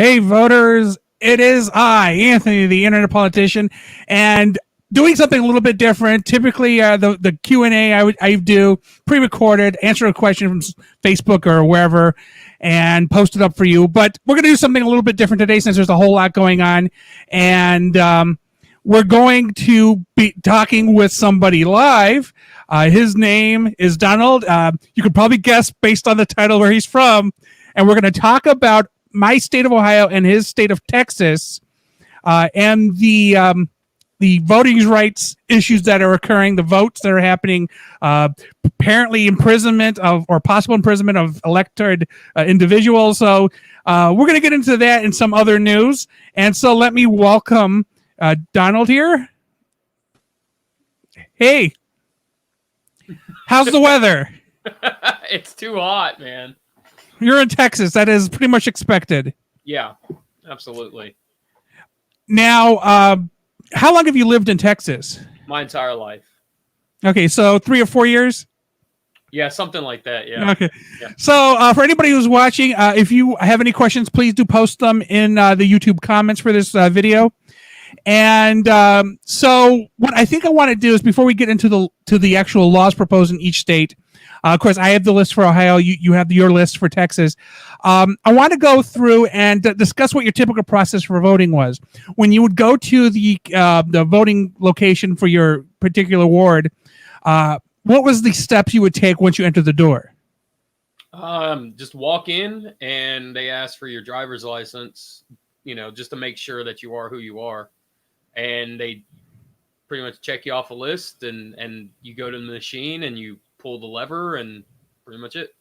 Hey, voters, it is I, Anthony, the internet politician, and doing something a little bit different. Typically, the Q&A I do pre-recorded, answer a question from Facebook or wherever, and post it up for you. But we're going to do something a little bit different today since there's a whole lot going on, and we're going to be talking with somebody live. His name is Donald. You could probably guess based on the title where he's from, and we're going to talk about my state of Ohio and his state of Texas, and the voting rights issues that are occurring, the votes that are happening, apparently imprisonment of or possible imprisonment of elected individuals. So we're going to get into that and some other news. And so let me welcome Donald here. Hey, how's the weather? It's too hot, man. You're in Texas. That is pretty much expected. Yeah, absolutely. Now, how long have you lived in Texas? My entire life. Okay, so 3 or 4 years? Yeah, something like that, yeah. Okay. Yeah. So for anybody who's watching, if you have any questions, please do post them in the YouTube comments for this video. And so what I think I want to do is before we get into the actual laws proposed in each state, of course, I have the list for Ohio. You have your list for Texas. I want to go through and discuss what your typical process for voting was. When you would go to the voting location for your particular ward, what was the steps you would take once you entered the door? Just walk in and they ask for your driver's license, just to make sure that you are who you are. And they pretty much check you off a list and you go to the machine and you pull the lever and pretty much it.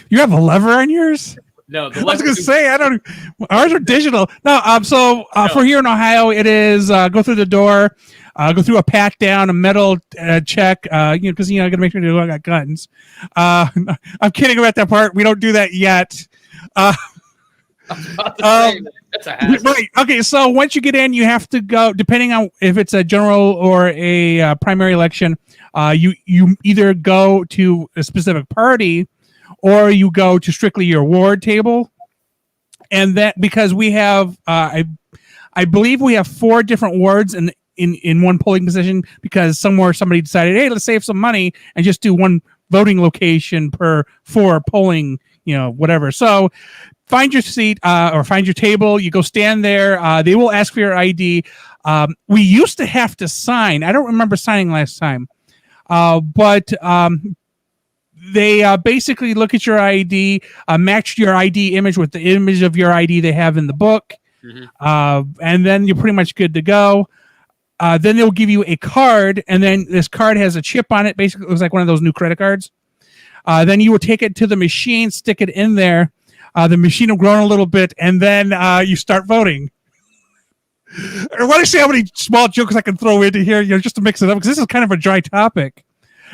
You have a lever on yours? No, I was going to say, ours are digital. No, no. For here in Ohio, it is go through the door, go through a pat down, a metal check, because, I got to make sure they don't got guns. I'm kidding about that part. We don't do that yet. That's a hassle. Right. Okay. So once you get in, you have to go, depending on if it's a general or a primary election, you either go to a specific party or you go to strictly your ward table. And that because we have, I believe we have 4 different wards in one polling position because somewhere somebody decided, hey, let's save some money and just do one voting location per 4 polling, whatever. So find your seat or find your table. You go stand there. They will ask for your ID. We used to have to sign. I don't remember signing last time, but they basically look at your ID, match your ID image with the image of your ID they have in the book, and then you're pretty much good to go. Then they'll give you a card, and then this card has a chip on it. Basically, it looks like one of those new credit cards. Then you will take it to the machine, stick it in there. The machine will grow a little bit, and then you start voting. I want to see how many small jokes I can throw into here, just to mix it up, because this is kind of a dry topic.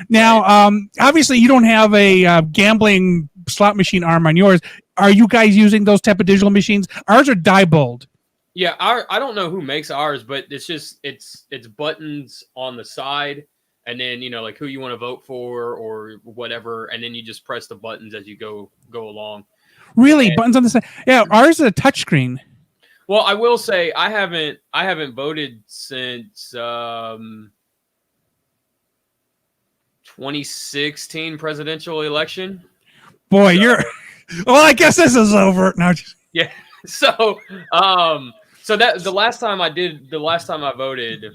Now, obviously, you don't have a gambling slot machine arm on yours. Are you guys using those type of digital machines? Ours are Diebold. Yeah, I don't know who makes ours, but it's just it's buttons on the side, and then like who you want to vote for or whatever, and then you just press the buttons as you go along. Really, buttons on the side? Yeah, ours is a touchscreen. Well, I will say I haven't voted since 2016 presidential election. Boy, you're. Well, I guess this is over now. Yeah. So that the last time I voted,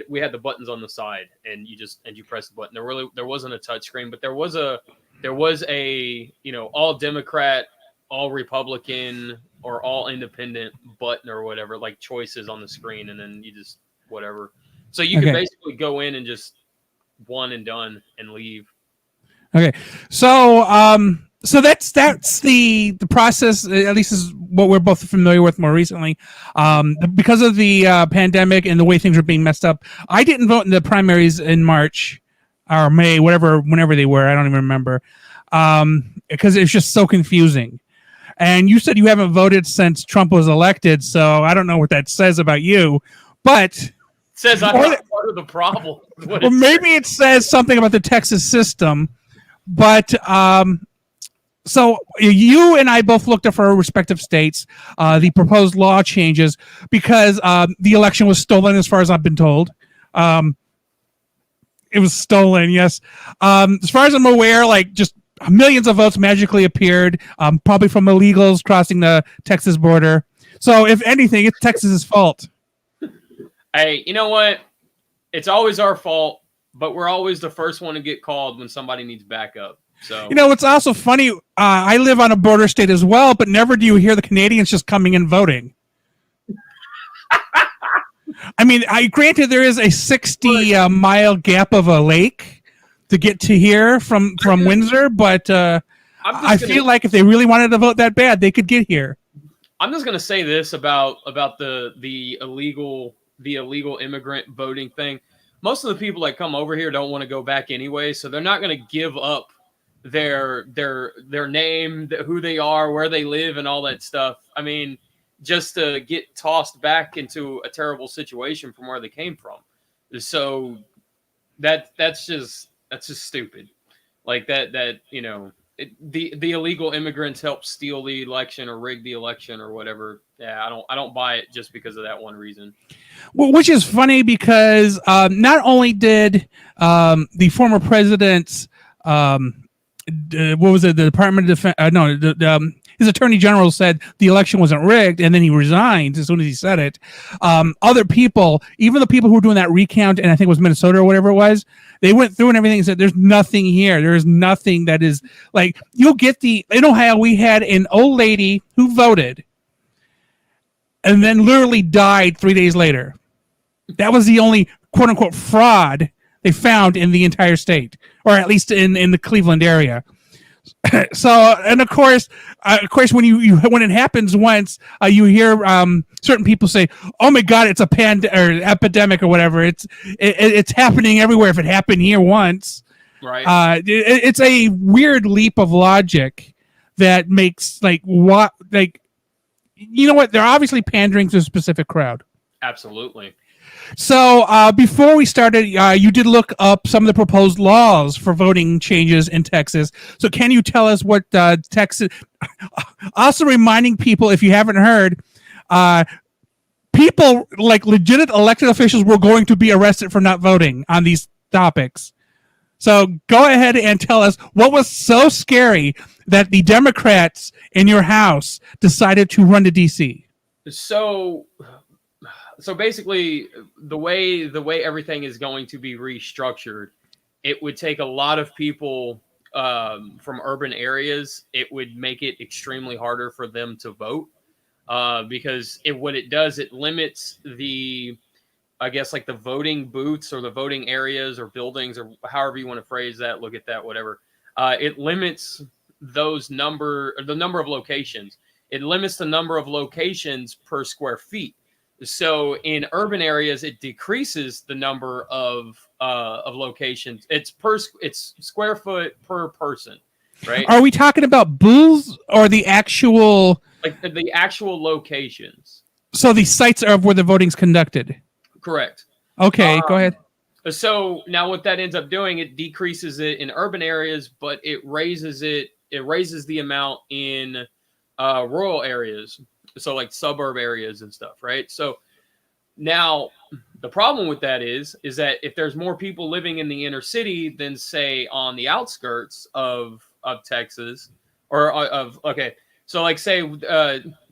we had the buttons on the side, and you press the button. There wasn't a touch screen, but there was a all Democrat, all Republican, or all independent button or whatever, like choices on the screen, and then you just whatever. So you can basically go in and just one and done and leave. Okay, so that's the process. At least is what we're both familiar with more recently. Because of the pandemic and the way things were being messed up, I didn't vote in the primaries in March or May, whenever they were. I don't even remember, because it's just so confusing. And you said you haven't voted since Trump was elected, so I don't know what that says about you. But it says I'm not part of the problem. Well, maybe it says something about the Texas system. But So you and I both looked up for our respective states, the proposed law changes because the election was stolen, as far as I've been told. It was stolen, yes. As far as I'm aware, like just millions of votes magically appeared, probably from illegals crossing the Texas border. So if anything, it's Texas's fault. Hey, you know what? It's always our fault, but we're always the first one to get called when somebody needs backup. So You know what's also funny? I live on a border state as well, but never do you hear the Canadians just coming and voting. I mean, I granted there is a 60-mile gap of a lake to get to here from Windsor, but I feel like if they really wanted to vote that bad, they could get here. I'm just gonna say this about the illegal immigrant voting thing. Most of the people that come over here don't want to go back anyway, so they're not going to give up their name, who they are, where they live, and all that stuff. I mean, just to get tossed back into a terrible situation from where they came from. So that's just stupid. Like that you know, the illegal immigrants help steal the election or rig the election or whatever. Yeah, I don't buy it just because of that one reason. Well, which is funny because not only did the former president's what was it? The Department of Defense? His attorney general said the election wasn't rigged, and then he resigned as soon as he said it. Other people, even the people who were doing that recount, and I think it was Minnesota or whatever it was, they went through and everything and said, "There's nothing here. There is nothing that is like you'll get the." In Ohio, we had an old lady who voted, and then literally died 3 days later. That was the only "quote unquote" fraud they found in the entire state, or at least in the Cleveland area. So, and of course, when when it happens once, you hear certain people say, "Oh my God, it's a epidemic or whatever." It's happening everywhere. If it happened here once, right? It's a weird leap of logic that makes what you know what? They're obviously pandering to a specific crowd. Absolutely. So before we started, you did look up some of the proposed laws for voting changes in Texas. So can you tell us what Texas... Also reminding people, if you haven't heard, people like legit elected officials were going to be arrested for not voting on these topics. So go ahead and tell us what was so scary that the Democrats in your house decided to run to D.C. So basically, the way everything is going to be restructured, it would take a lot of people from urban areas. It would make it extremely harder for them to vote because what it does, it limits the voting booths or the voting areas or buildings or however you want to phrase that. Look at that, whatever. It limits the number of locations. It limits the number of locations per square feet. So in urban areas, it decreases the number of locations. It's square foot per person, right? Are we talking about booths or the actual the actual locations? So the sites of where the voting's conducted. Correct. Okay, go ahead. So now what that ends up doing, it decreases it in urban areas, but it raises the amount in rural areas. So like suburb areas and stuff, right? So now the problem with that is that if there's more people living in the inner city than say on the outskirts of Texas or so like say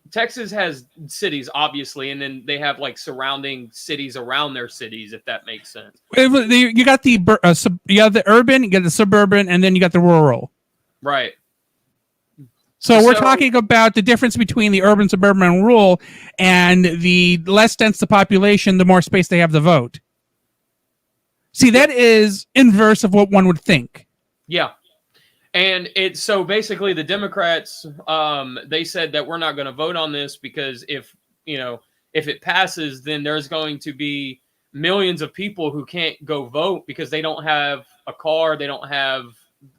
Texas has cities obviously, and then they have like surrounding cities around their cities, if that makes sense. You got the urban, you got the suburban, and then you got the rural. Right. So we're talking about the difference between the urban, suburban, and rural, and the less dense the population, the more space they have to vote. See, that is inverse of what one would think. Yeah. And so basically the Democrats, they said that we're not going to vote on this because if it passes, then there's going to be millions of people who can't go vote because they don't have a car, they don't have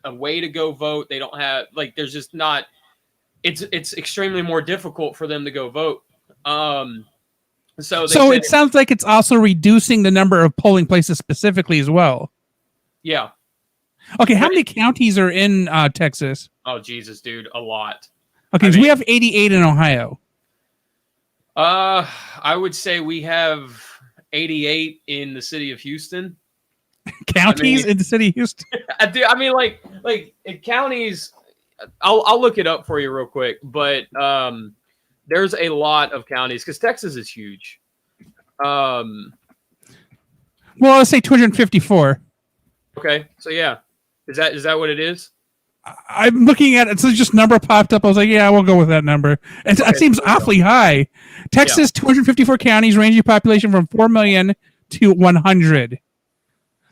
a way to go vote, they don't have there's just not. It's extremely more difficult for them to go vote. So it sounds like it's also reducing the number of polling places specifically as well. Yeah. Okay, how many counties are in Texas? Oh Jesus, dude, a lot. Okay, so we have 88 in Ohio. I would say we have 88 in the city of Houston. Counties in the city of Houston. I mean, like counties. I'll look it up for you real quick, but there's a lot of counties because Texas is huge. Well, let's say 254. Okay, so yeah, is that what it is? I'm looking at it, so just number popped up. I was like, yeah, we'll go with that number. It seems awfully high. Texas, 254 counties, ranging population from 4 million to 100.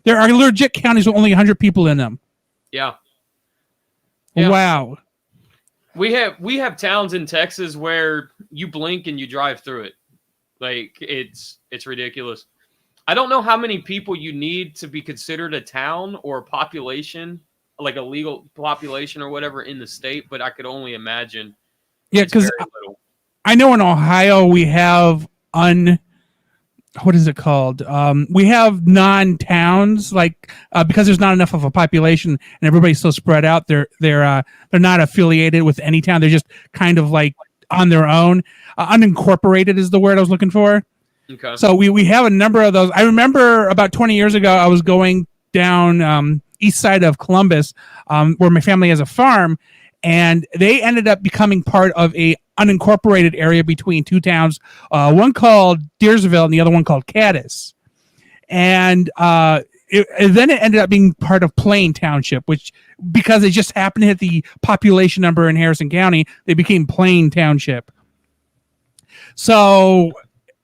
There are legit counties with only 100 people in them. Yeah. Wow. We have towns in Texas where you blink and you drive through it. Like it's ridiculous. I don't know how many people you need to be considered a town or a population, like a legal population or whatever in the state, but I could only imagine. Yeah, because I know in Ohio we have what is it called? We have non-towns, like because there's not enough of a population and everybody's so spread out. They're not affiliated with any town. They're just kind of like on their own. Unincorporated is the word I was looking for. Okay. So we have a number of those. I remember about 20 years ago, I was going down east side of Columbus, where my family has a farm, and they ended up becoming part of a unincorporated area between two towns, one called Deersville and the other one called Caddis. And then it ended up being part of Plain Township, which, because it just happened to hit the population number in Harrison County, they became Plain Township. So,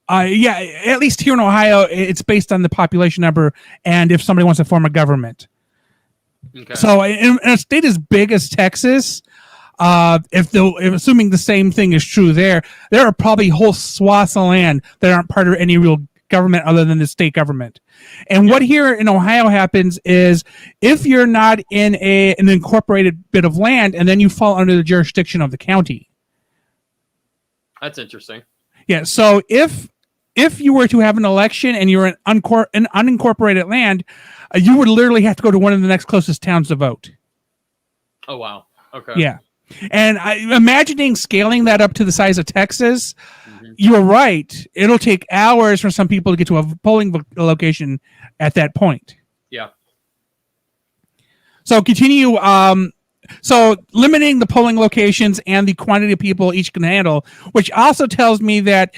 yeah, at least here in Ohio, it's based on the population number and if somebody wants to form a government. Okay. So in a state as big as Texas, if assuming the same thing is true there are probably whole swaths of land that aren't part of any real government other than the state government. And what here in Ohio happens is if you're not in an incorporated bit of land and then you fall under the jurisdiction of the county. That's interesting. Yeah, so if you were to have an election and you're in unincorporated land, you would literally have to go to one of the next closest towns to vote. Oh, wow. Okay. Yeah. And imagining scaling that up to the size of Texas, you're right. It'll take hours for some people to get to a polling location at that point. Yeah. So continue. So limiting the polling locations and the quantity of people each can handle, which also tells me that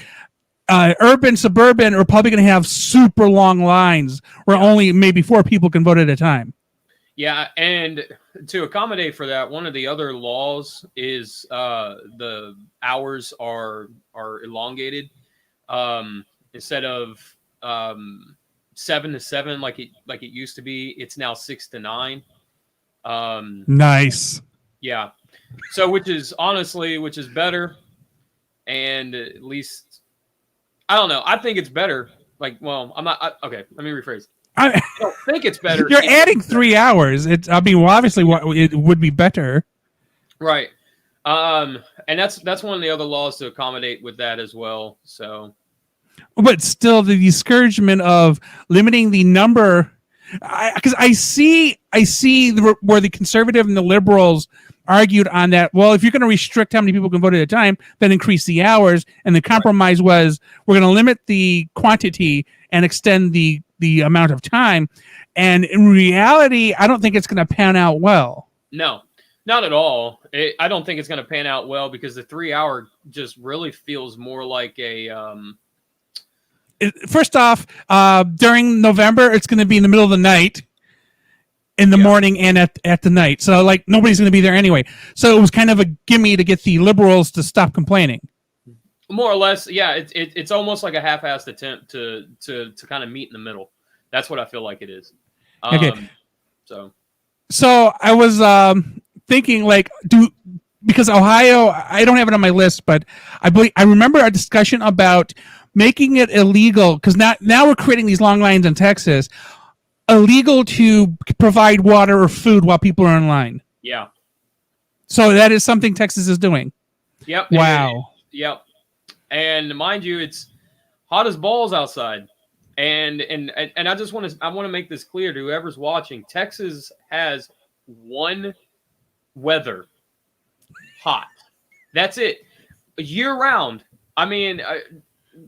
urban, suburban are probably going to have super long lines where only maybe 4 people can vote at a time. Yeah, and to accommodate for that, one of the other laws is the hours are elongated. Instead of 7 to 7 like it used to be, it's now 6 to 9. Nice. Yeah. So which is better, and at least I don't know. I think it's better. Like, well, I'm not. Okay, let me rephrase. I don't think it's better. You're adding 3 hours. Obviously, it would be better. Right. And that's one of the other laws to accommodate with that as well. So, but still, the discouragement of limiting the number, because I see where the conservative and the liberals argued on that. Well, if you're going to restrict how many people can vote at a time, then increase the hours. And the compromise was we're going to limit the quantity and extend the amount of time. And in reality, I don't think it's going to pan out well. No, not at all. I don't think it's going to pan out well because the 3 hour just really feels more like a. First off, during November, it's going to be in the middle of the night, in the morning and at the night. So like nobody's going to be there anyway. So it was kind of a gimme to get the liberals to stop complaining. More or less, yeah. It's almost like a half-assed attempt to kind of meet in the middle. That's what I feel like it is. Okay. So I was thinking because Ohio, I don't have it on my list, but I remember a discussion about making it illegal because now we're creating these long lines in Texas. Illegal to provide water or food while people are in line. Yeah. So that is something Texas is doing. Yep. Wow. Yep. And mind you, it's hot as balls outside. And I just want to make this clear to whoever's watching. Texas has one weather, hot. That's it, year round. I mean,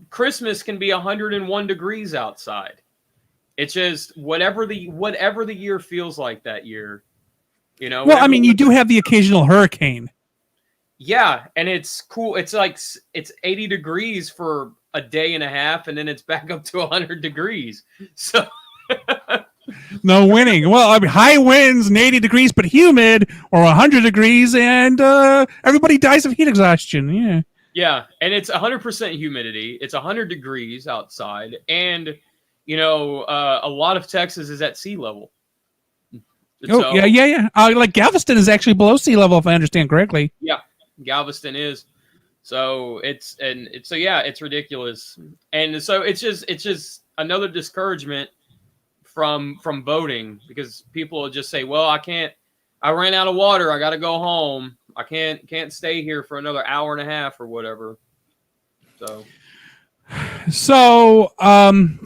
Christmas can be 101 degrees outside. It's just whatever the year feels like that year. You know. Well, I mean, you do have the occasional hurricane. Yeah, and it's cool. It's like it's 80 degrees for a day and a half, and then it's back up to 100 degrees. So no winning. Well, I mean, high winds and 80 degrees, but humid, or 100 degrees, and everybody dies of heat exhaustion. Yeah. Yeah, and it's 100% humidity. It's 100 degrees outside, and you know, a lot of Texas is at sea level. Oh, so, yeah. Like Galveston is actually below sea level, if I understand correctly. Yeah, Galveston is. So it's ridiculous, and so it's just another discouragement from voting, because people will just say, well, I ran out of water, I got to go home, I can't stay here for another hour and a half or whatever. So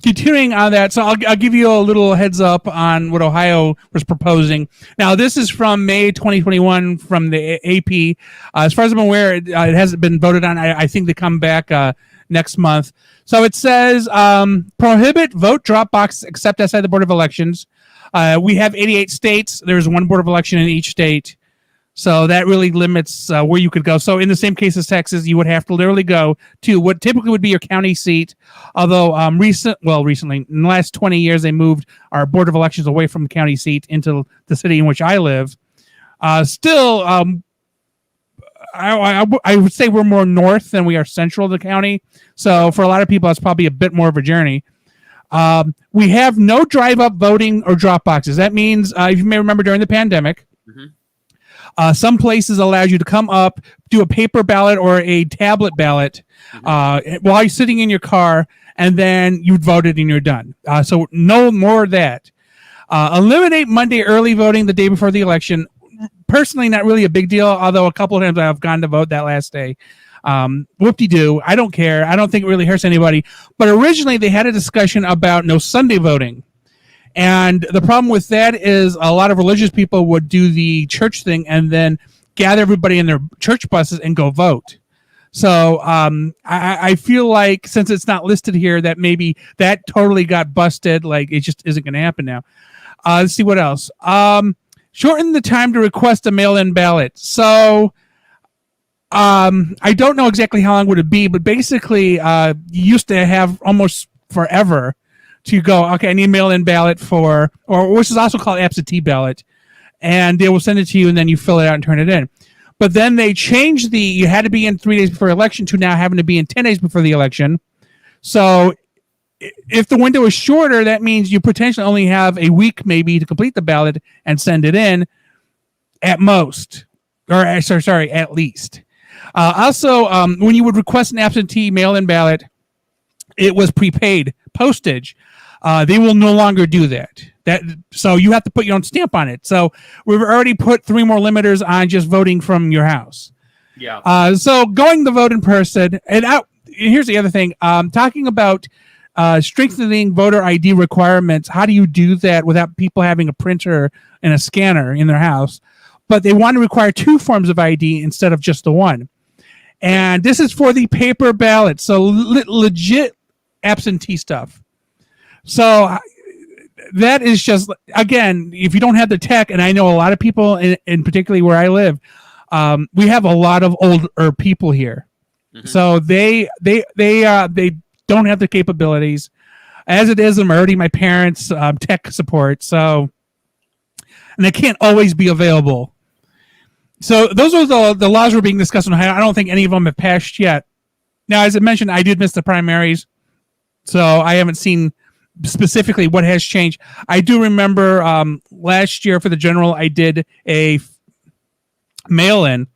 continuing on that, so I'll give you a little heads up on what Ohio was proposing. Now, this is from May 2021 from the AP. As far as I'm aware, it hasn't been voted on. I think they come back next month. So it says prohibit vote drop boxes except outside the Board of Elections. We have 88 states. There's one Board of Election in each state. So that really limits where you could go. So in the same case as Texas, you would have to literally go to what typically would be your county seat. Although recently, in the last 20 years, they moved our Board of Elections away from the county seat into the city in which I live. Still, I would say we're more north than we are central of the county. So for a lot of people, it's probably a bit more of a journey. We have no drive-up voting or drop boxes. That means, if you may remember during the pandemic, some places allowed you to come up, do a paper ballot or a tablet ballot while you're sitting in your car, and then you'd vote it and you're done. So no more of that. Eliminate Monday early voting the day before the election. Personally, not really a big deal, although a couple of times I've gone to vote that last day. Whoop-de-doo. I don't care. I don't think it really hurts anybody. But originally, they had a discussion about no Sunday voting. And the problem with that is a lot of religious people would do the church thing and then gather everybody in their church buses and go vote. So I feel like since it's not listed here, that maybe that totally got busted. Like it just isn't going to happen now. Let's see what else. Shorten the time to request a mail-in ballot. So I don't know exactly how long would it be, but basically you used to have almost forever to go, okay, I need a mail-in ballot or which is also called absentee ballot, and they will send it to you, and then you fill it out and turn it in. But then they changed you had to be in 3 days before election to now having to be in 10 days before the election. So if the window is shorter, that means you potentially only have a week maybe to complete the ballot and send it in at most, or sorry, at least. Also, when you would request an absentee mail-in ballot, it was prepaid postage. They will no longer do that. So you have to put your own stamp on it. So we've already put 3 more limiters on just voting from your house. Yeah. So going to vote in person, and here's the other thing. Talking about strengthening voter ID requirements. How do you do that without people having a printer and a scanner in their house? But they want to require 2 forms of ID instead of just the one. And this is for the paper ballot. So legit absentee stuff. So that is just, again, if you don't have the tech, and I know a lot of people, in particularly where I live, we have a lot of older people here. So they don't have the capabilities. As it is, I'm already my parents' tech support. So, and they can't always be available. So those are the laws were being discussed in Ohio. I don't think any of them have passed yet. Now, as I mentioned, I did miss the primaries, so I haven't seen specifically what has changed. I do remember last year for the general, I did a mail-in,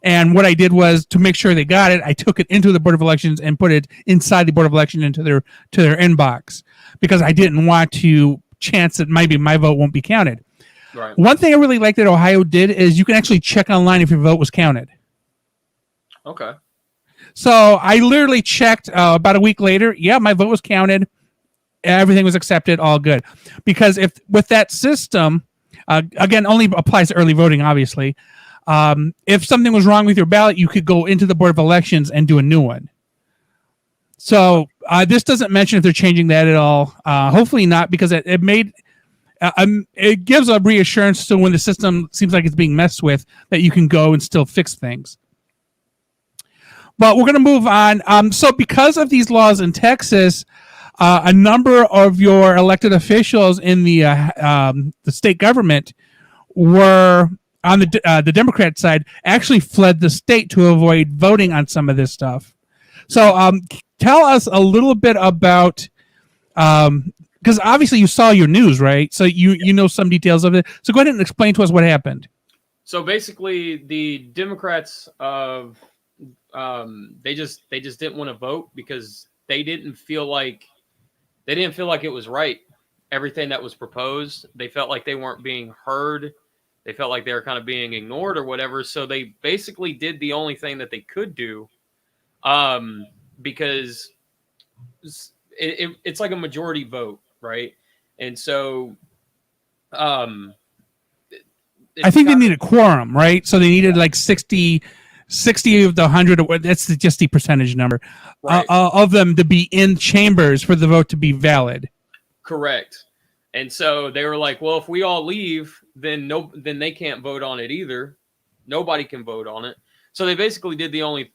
and what I did was to make sure they got it, I took it into the Board of Elections and put it inside the Board of Elections into their inbox, because I didn't want to chance that maybe my vote won't be counted. Right. One thing I really like that Ohio did is you can actually check online if your vote was counted. Okay. So I literally checked about a week later. Yeah, my vote was counted. everything was accepted, all good. Because if with that system, again, only applies to early voting, obviously. If something was wrong with your ballot, you could go into the Board of Elections and do a new one. So this doesn't mention if they're changing that at all. Hopefully not, because it gives a reassurance to when the system seems like it's being messed with that you can go and still fix things. But we're going to move on. So because of these laws in Texas, a number of your elected officials in the state government were on the Democrat side actually fled the state to avoid voting on some of this stuff. So tell us a little bit about, because obviously you saw your news, right? So you know some details of it. So go ahead and explain to us what happened. So basically, the Democrats they just didn't want to vote because they didn't feel like it was right. Everything that was proposed, they felt like they weren't being heard. They felt like they were kind of being ignored or whatever. So they basically did the only thing that they could do, because it's like a majority vote, right? And so, I think they needed quorum, right? So they needed like 60 of the 100. That's just the percentage number, right, of them to be in chambers for the vote to be valid. Correct. And so they were like, well, if we all leave, then they can't vote on it either. Nobody can vote on it. So they basically did the only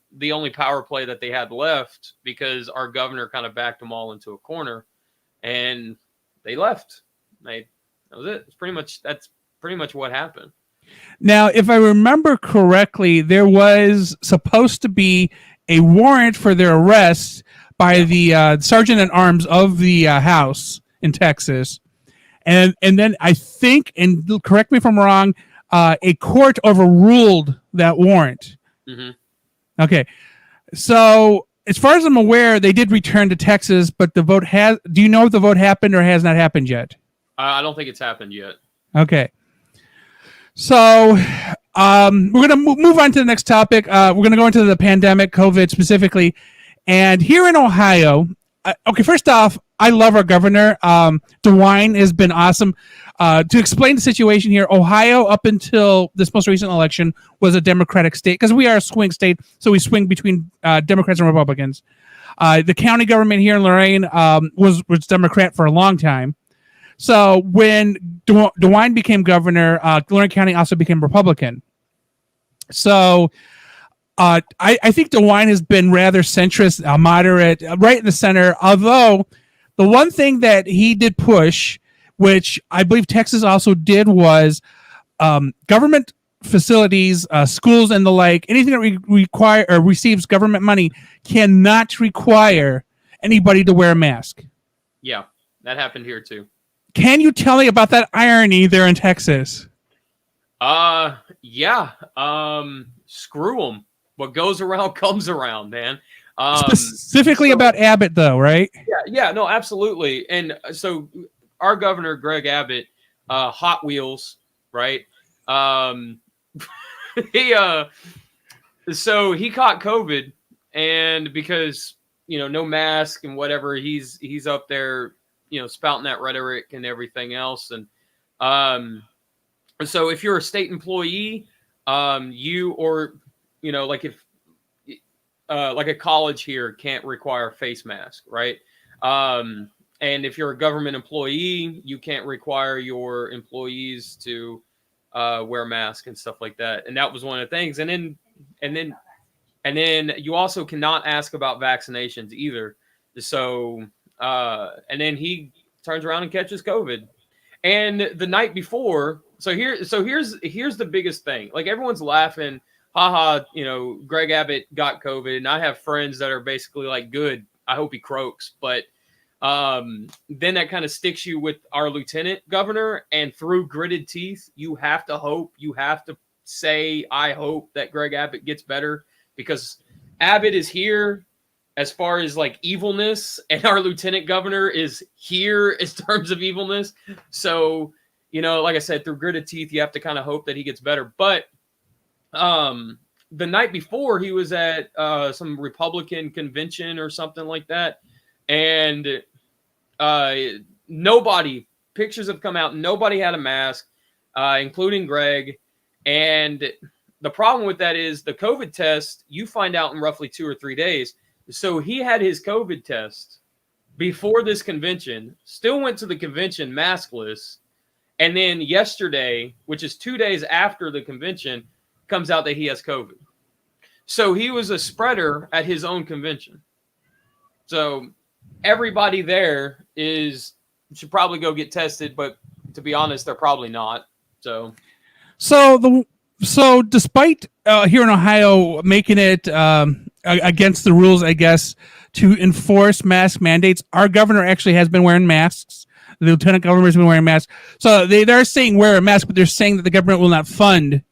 power play that they had left, because our governor kind of backed them all into a corner, and they left. That was it. That's pretty much what happened. Now, if I remember correctly, there was supposed to be a warrant for their arrest by the sergeant at arms of the House in Texas. And then I think, and correct me if I'm wrong, a court overruled that warrant. Mm-hmm. Okay. So as far as I'm aware, they did return to Texas, but the vote do you know if the vote happened or has not happened yet? I don't think it's happened yet. Okay. So we're going to move on to the next topic. We're going to go into the pandemic, COVID specifically. And here in Ohio, okay, first off, I love our governor. DeWine has been awesome. To explain the situation here, Ohio, up until this most recent election, was a Democratic state, because we are a swing state, so we swing between Democrats and Republicans. The county government here in Lorain was Democrat for a long time. So when DeWine became governor, Lorain County also became Republican. So I think DeWine has been rather centrist, moderate, right in the center, although the one thing that he did push, which I believe Texas also did, was government facilities, schools and the like, anything that require or receives government money cannot require anybody to wear a mask. Yeah, that happened here too. Can you tell me about that irony there in Texas? Yeah. Screw them. What goes around comes around, man. Specifically about Abbott, though, right? Yeah, no, absolutely. And so our governor, Greg Abbott, Hot Wheels, right? So he caught COVID, and because, no mask and whatever, he's up there, spouting that rhetoric and everything else. And so if you're a state employee, like if like a college here can't require a face mask, right? And if you're a government employee, you can't require your employees to wear masks and stuff like that. And that was one of the things. And then you also cannot ask about vaccinations either. So and then he turns around and catches COVID. And the night before, here's the biggest thing. Like, everyone's laughing, haha, Greg Abbott got COVID, and I have friends that are basically like, good, I hope he croaks. But then that kind of sticks you with our lieutenant governor, and through gritted teeth, you have to say, I hope that Greg Abbott gets better, because Abbott is here as far as like evilness, and our lieutenant governor is here as terms of evilness. So, like I said, through gritted teeth, you have to kind of hope that he gets better. But the night before, he was at some Republican convention or something like that, and Nobody, pictures have come out, nobody had a mask, including Greg. And the problem with that is the COVID test, you find out in roughly 2 or 3 days. So he had his COVID test before this convention, still went to the convention maskless. And then yesterday, which is 2 days after the convention, comes out that he has COVID. So he was a spreader at his own convention. So everybody there should probably go get tested, but to be honest, they're probably not. So despite here in Ohio making it against the rules, I guess, to enforce mask mandates, our governor actually has been wearing masks. The lieutenant governor has been wearing masks. So they're saying wear a mask, but they're saying that the government will not fund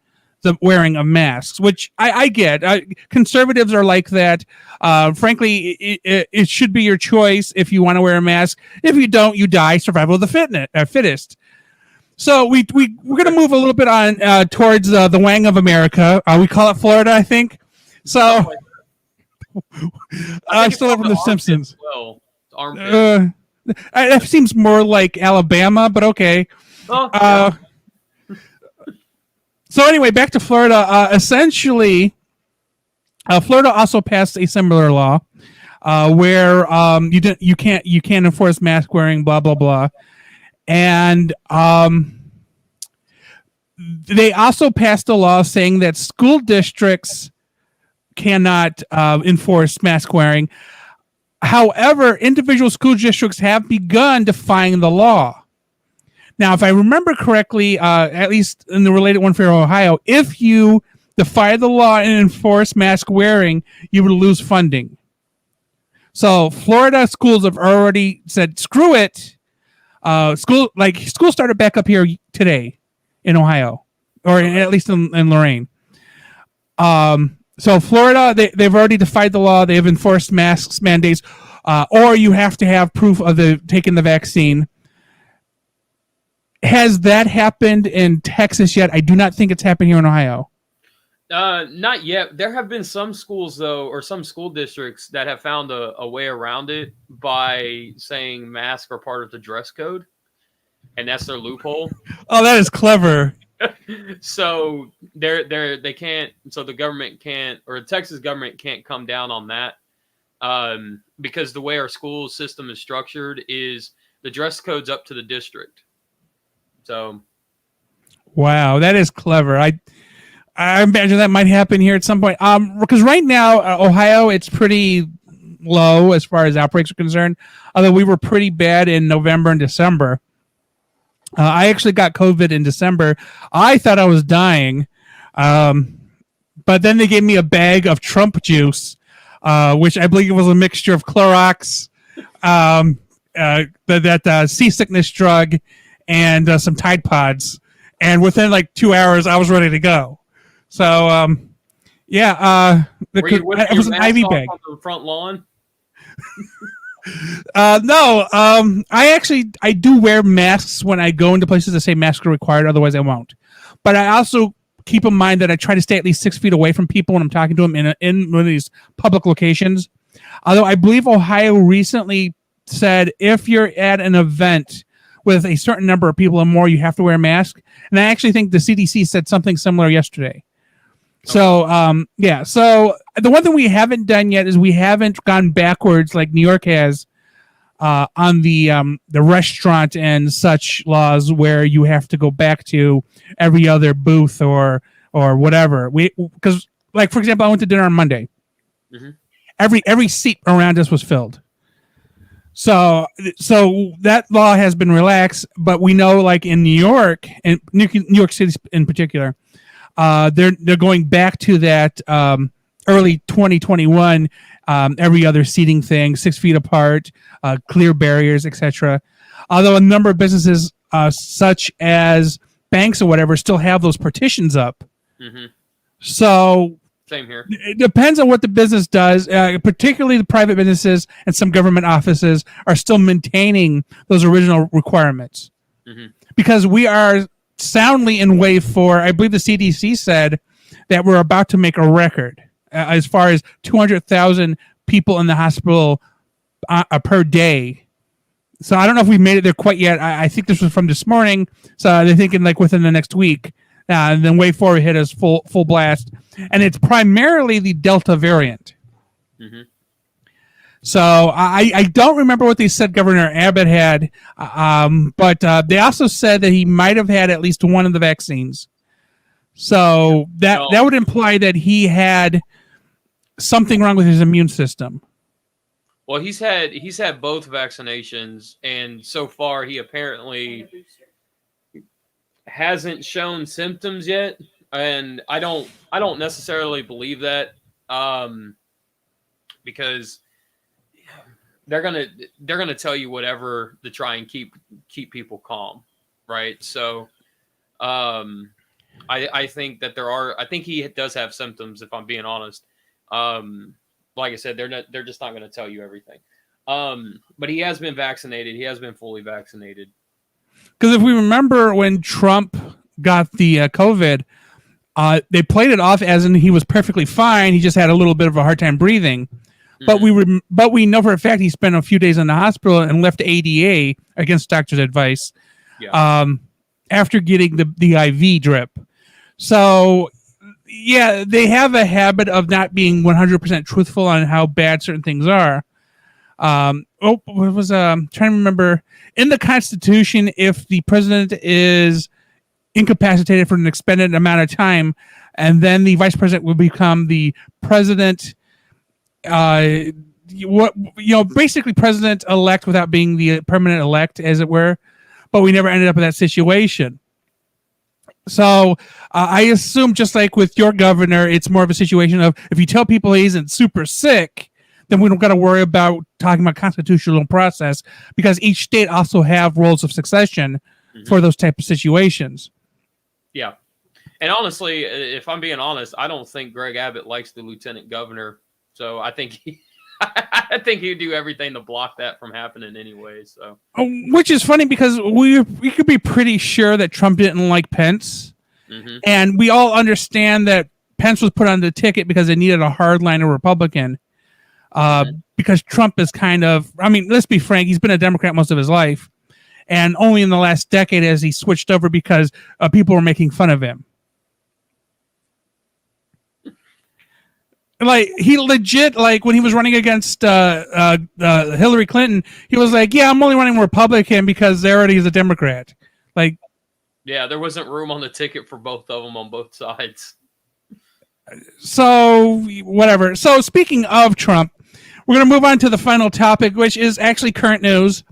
the wearing of masks, which I get. Conservatives are like that. Frankly, it should be your choice if you want to wear a mask. If you don't, you die. Survival of the fittest. So we're going to move a little bit on towards the wang of America. We call it Florida, I think. So I still have from The Simpsons. Well, armpit. That seems more like Alabama, but okay. Yeah. So anyway, back to Florida. Essentially, Florida also passed a similar law where you can't enforce mask wearing, blah blah blah, and they also passed a law saying that school districts cannot enforce mask wearing. However, individual school districts have begun defying the law. Now, if I remember correctly, at least in the related one for Ohio, if you defy the law and enforce mask wearing, you would lose funding. So Florida schools have already said, screw it. School started back up here today in Ohio, or at least in Lorraine. So Florida, they've already defied the law. They've enforced masks mandates, or you have to have proof of taking the vaccine. Has that happened in Texas yet? I do not think it's happened here in Ohio. Not yet. There have been some schools, though, or some school districts that have found a way around it by saying masks are part of the dress code, and that's their loophole. Oh, that is clever. So they can't. So the government can't, or the Texas government can't come down on that, because the way our school system is structured is the dress code's up to the district. So, wow, that is clever. I imagine that might happen here at some point. Because right now, Ohio, it's pretty low as far as outbreaks are concerned. Although we were pretty bad in November and December. I actually got COVID in December. I thought I was dying, but then they gave me a bag of Trump juice, which I believe was a mixture of Clorox, that seasickness drug, and some Tide Pods. And within like 2 hours, I was ready to go. So, it was an IV bag. On the front lawn? No. I do wear masks when I go into places that say masks are required. Otherwise, I won't. But I also keep in mind that I try to stay at least 6 feet away from people when I'm talking to them in one of these public locations. Although I believe Ohio recently said if you're at an event with a certain number of people or more, you have to wear a mask. And I actually think the CDC said something similar yesterday. So, So the one thing we haven't done yet is we haven't gone backwards like New York has on the restaurant and such laws where you have to go back to every other booth or whatever. Because, like, for example, I went to dinner on Monday. Mm-hmm. Every seat around us was filled. So that law has been relaxed, but we know, like in New York and New York City in particular, they're going back to that early 2021 every other seating thing, 6 feet apart, clear barriers, etc. Although a number of businesses, such as banks or whatever, still have those partitions up. Mm-hmm. So. Same here. It depends on what the business does. Particularly the private businesses and some government offices are still maintaining those original requirements. Mm-hmm. Because we are soundly in wave 4. I believe the CDC said that we're about to make a record as far as 200,000 people in the hospital per day So I don't know if we made it there quite yet. I think this was from this morning. So they're thinking like within the next week. And then wave 4 hit us full blast. And it's primarily the Delta variant. Mm-hmm. So I don't remember what they said Governor Abbott had, but they also said that he might have had at least one of the vaccines. So that would imply that he had something wrong with his immune system. Well, he's had both vaccinations, and so far he apparently hasn't shown symptoms yet. And I don't necessarily believe that, because they're gonna tell you whatever to try and keep people calm, right? So, I think that I think he does have symptoms, if I'm being honest. Like I said, they're just not going to tell you everything. But he has been vaccinated. He has been fully vaccinated. Because if we remember when Trump got the COVID, they played it off as in he was perfectly fine. He just had a little bit of a hard time breathing. Mm-hmm. But we know for a fact he spent a few days in the hospital and left ADA against doctor's advice. Yeah. After getting the IV drip. So yeah, they have a habit of not being 100% truthful on how bad certain things are. What was trying to remember in the Constitution, if the president is incapacitated for an extended amount of time, and then the vice president will become the president, basically president elect without being the permanent elect, as it were. But we never ended up in that situation. So I assume, just like with your governor, it's more of a situation of if you tell people he isn't super sick, then we don't got to worry about talking about constitutional process, because each state also have roles of succession for those type of situations. Yeah. And honestly, if I'm being honest, I don't think Greg Abbott likes the lieutenant governor. So I think I think he'd do everything to block that from happening anyway. So, which is funny because we could be pretty sure that Trump didn't like Pence, and we all understand that Pence was put on the ticket because they needed a hardliner Republican. Because Trump is kind of, I mean, let's be frank, he's been a Democrat most of his life, and only in the last decade has he switched over because people were making fun of him. Like, he legit, like, when he was running against Hillary Clinton, he was like, yeah, I'm only running Republican because they already is a Democrat. Like, yeah, there wasn't room on the ticket for both of them on both sides. So, whatever. So, speaking of Trump, we're going to move on to the final topic, which is actually current news.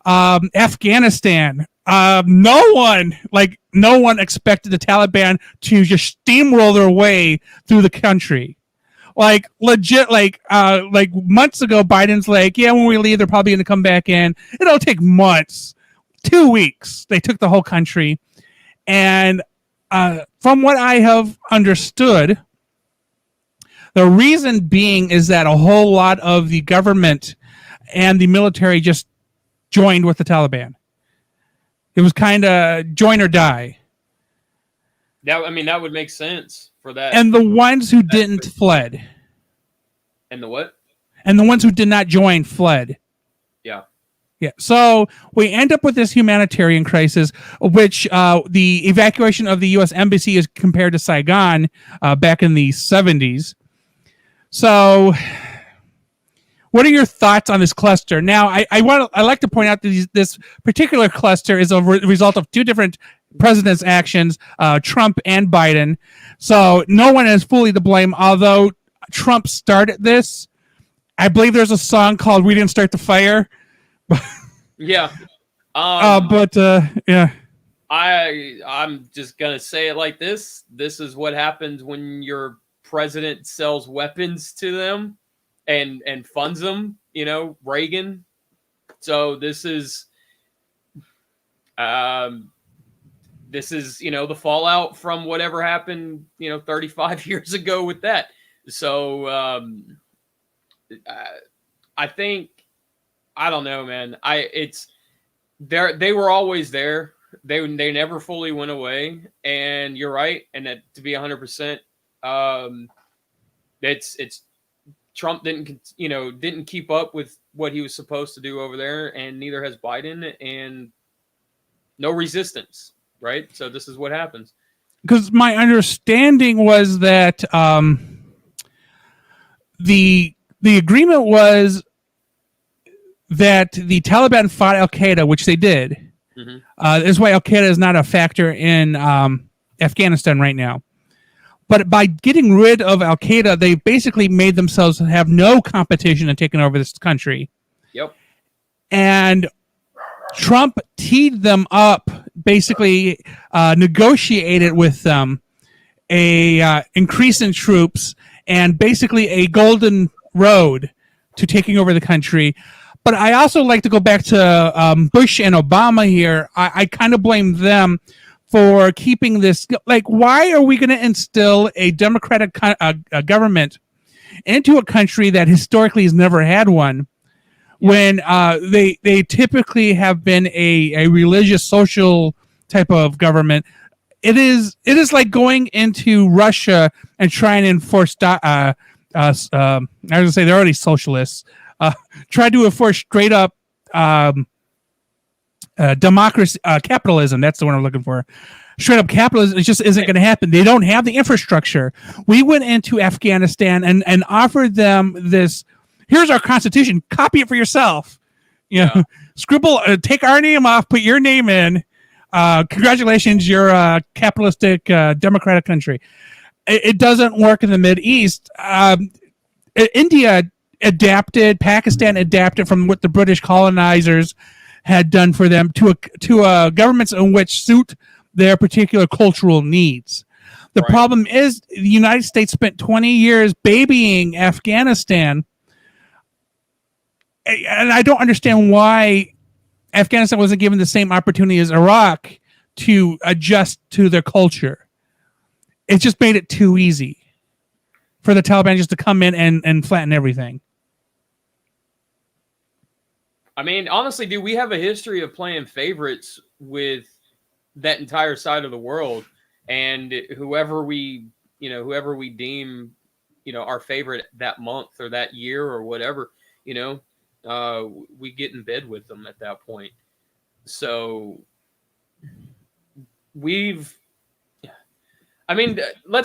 Afghanistan. No one expected the Taliban to just steamroll their way through the country. Like, legit, like months ago, Biden's like, yeah, when we leave, they're probably going to come back in. It'll take months. 2 weeks. They took the whole country. And from what I have understood, the reason being is that a whole lot of the government and the military just joined with the Taliban. It was kind of join or die. That would make sense for that. And the ones who didn't fled. And the what? And the ones who did not join fled. Yeah. Yeah. So we end up with this humanitarian crisis, which the evacuation of the U.S. embassy is compared to Saigon back in the 70s. So what are your thoughts on this cluster? Now, I like to point out that this particular cluster is a result of two different presidents' actions, Trump and Biden. So no one is fully to blame, although Trump started this. I believe there's a song called "We Didn't Start the Fire." Yeah. Yeah. I'm just gonna say it like this. This is what happens when your president sells weapons to them and funds them, Reagan. So this is the fallout from whatever happened, 35 years ago with that. So I think, I don't know, man. They were always there. They never fully went away. And you're right. And that, to be 100%, it's Trump didn't keep up with what he was supposed to do over there, and neither has Biden, and no resistance, right? So this is what happens. Because my understanding was that the agreement was that the Taliban fought Al Qaeda, which they did. Mm-hmm. This is why Al Qaeda is not a factor in Afghanistan right now. But by getting rid of Al Qaeda, they basically made themselves have no competition in taking over this country. Yep. And Trump teed them up, basically negotiated with them a increase in troops and basically a golden road to taking over the country. But I also like to go back to Bush and Obama here. I kind of blame them for keeping this. Like, why are we going to instill a democratic government into a country that historically has never had one? When they typically have been a religious social type of government. It is like going into Russia and trying to enforce I was gonna say they're already socialists. Try to enforce straight up democracy, capitalism. That's the one I'm looking for. Straight up capitalism. It just isn't going to happen. They don't have the infrastructure. We went into Afghanistan and offered them this. Here's our constitution. Copy it for yourself. Scribble, take our name off, put your name in. Congratulations, you're a capitalistic, democratic country. It doesn't work in the Mideast. India adapted, Pakistan adapted from what the British colonizers had done for them to governments in which suit their particular cultural needs. The problem is the United States spent 20 years babying Afghanistan. And I don't understand why Afghanistan wasn't given the same opportunity as Iraq to adjust to their culture. It just made it too easy for the Taliban just to come in and flatten everything. I mean, honestly, dude, we have a history of playing favorites with that entire side of the world, and whoever we deem, our favorite that month or that year or whatever, we get in bed with them at that point. So let's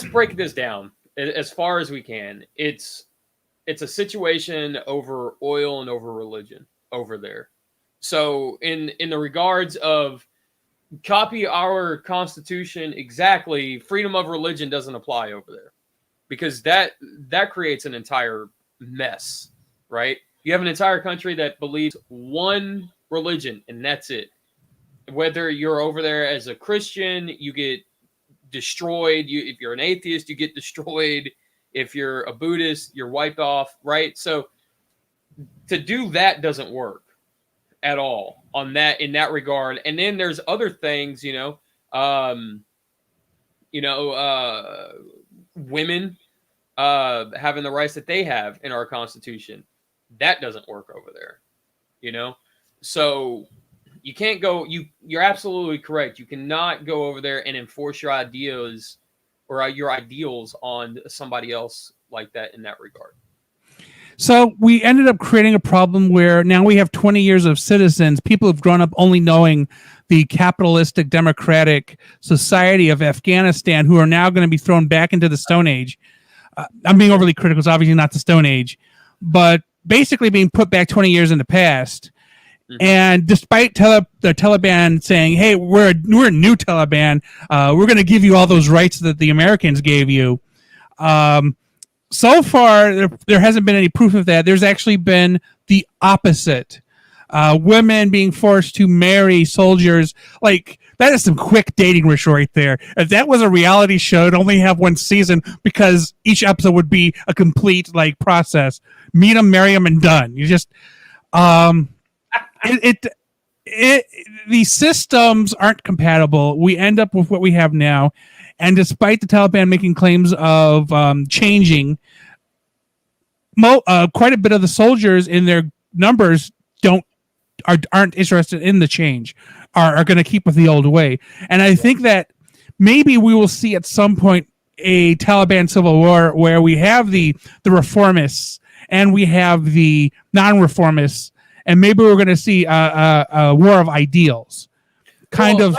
break this down as far as we can. It's a situation over oil and over religion over there. So in the regards of copy our Constitution exactly, freedom of religion doesn't apply over there, because that creates an entire mess, right? You have an entire country that believes one religion, and that's it. Whether you're over there as a Christian, you get destroyed. If you're an atheist, you get destroyed. If you're a Buddhist, you're wiped off, right? So to do that doesn't work at all in that regard. And then there's other things, women having the rights that they have in our Constitution. That doesn't work over there, So you can't go. You're absolutely correct. You cannot go over there and enforce your ideas or your ideals on somebody else like that in that regard. So we ended up creating a problem where now we have 20 years of citizens. People have grown up only knowing the capitalistic democratic society of Afghanistan, who are now going to be thrown back into the Stone Age. I'm being overly critical. It's obviously not the Stone Age, but basically being put back 20 years in the past. Mm-hmm. And despite the Taliban saying, hey, we're a new Taliban, we're going to give you all those rights that the Americans gave you. So far, there hasn't been any proof of that. There's actually been the opposite. Women being forced to marry soldiers. Like, that is some quick dating rush right there. If that was a reality show, it'd only have one season because each episode would be a complete process. Meet them, marry them, and done. You just the systems aren't compatible. We end up with what we have now. And despite the Taliban making claims of changing, quite a bit of the soldiers in their numbers aren't interested in the change, are going to keep with the old way. And I think that maybe we will see at some point a Taliban civil war where we have the reformists and we have the non-reformists, and maybe we're going to see a war of ideals. Go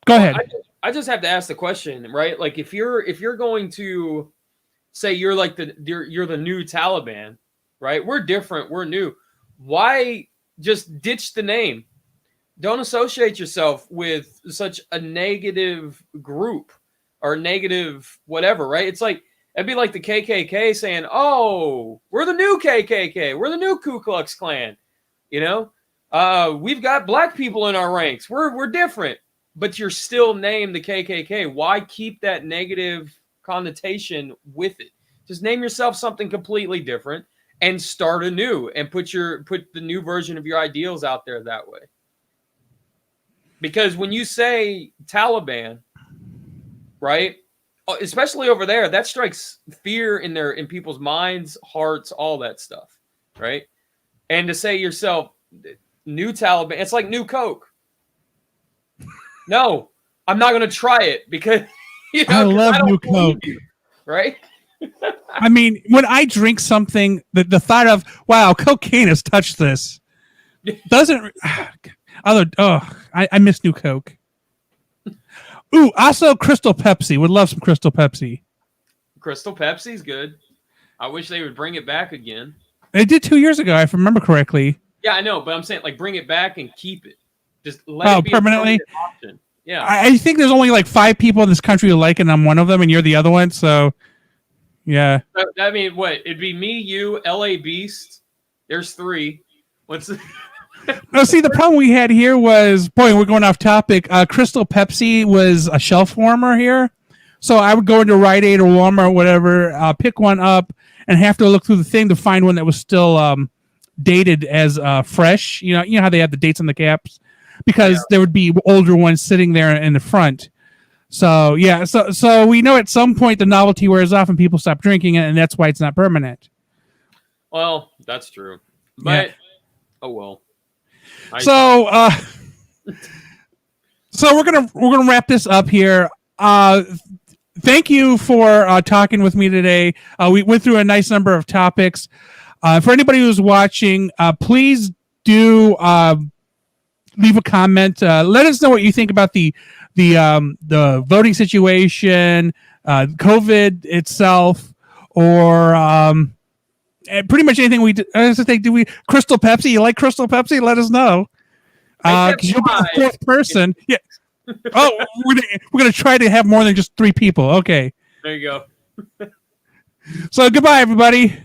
ahead. I just have to ask the question, right? Like if you're going to say you're like you're the new Taliban, right? We're different, we're new. Why just ditch the name? Don't associate yourself with such a negative group or negative whatever, right? It's like it'd be like the KKK saying, "Oh, we're the new KKK. We're the new Ku Klux Klan." You know, we've got black people in our ranks. We're different, but you're still named the KKK. Why keep that negative connotation with it? Just name yourself something completely different and start anew and put the new version of your ideals out there that way. Because when you say Taliban, right, especially over there, that strikes fear in people's minds, hearts, all that stuff, right? And to say yourself, new Taliban, it's like new Coke. No, I'm not going to try it because I love new Coke, right? I mean, when I drink something, the thought of wow, cocaine has touched this doesn't. I miss new Coke. Ooh, also Crystal Pepsi. Would love some Crystal Pepsi. Crystal Pepsi's good. I wish they would bring it back again. They did 2 years ago, if I remember correctly. Yeah, I know, but I'm saying like bring it back and keep it. Just let it be permanently. A option. Yeah, I think there's only like 5 people in this country who like it, and I'm one of them, and you're the other one. So, yeah. I mean, what? It'd be me, you, LA Beast. There's 3. What's No, see, the problem we had here was, boy, we're going off topic. Crystal Pepsi was a shelf warmer here. So I would go into Rite Aid or Walmart or whatever, pick one up, and have to look through the thing to find one that was still dated as fresh. You know how they have the dates on the caps? Because there would be older ones sitting there in the front. So, yeah, so we know at some point the novelty wears off and people stop drinking it, and that's why it's not permanent. Well, that's true. But, oh well. So we're gonna wrap this up here. Thank you for talking with me today. We went through a nice number of topics. For anybody who's watching, please do leave a comment. Let us know what you think about the voting situation, COVID itself, or pretty much anything we do. Do we Crystal Pepsi? You like Crystal Pepsi? Let us know. Because you'll be the 4th person. Yeah. Oh, we're gonna try to have more than just 3 people. Okay. There you go. So goodbye, everybody.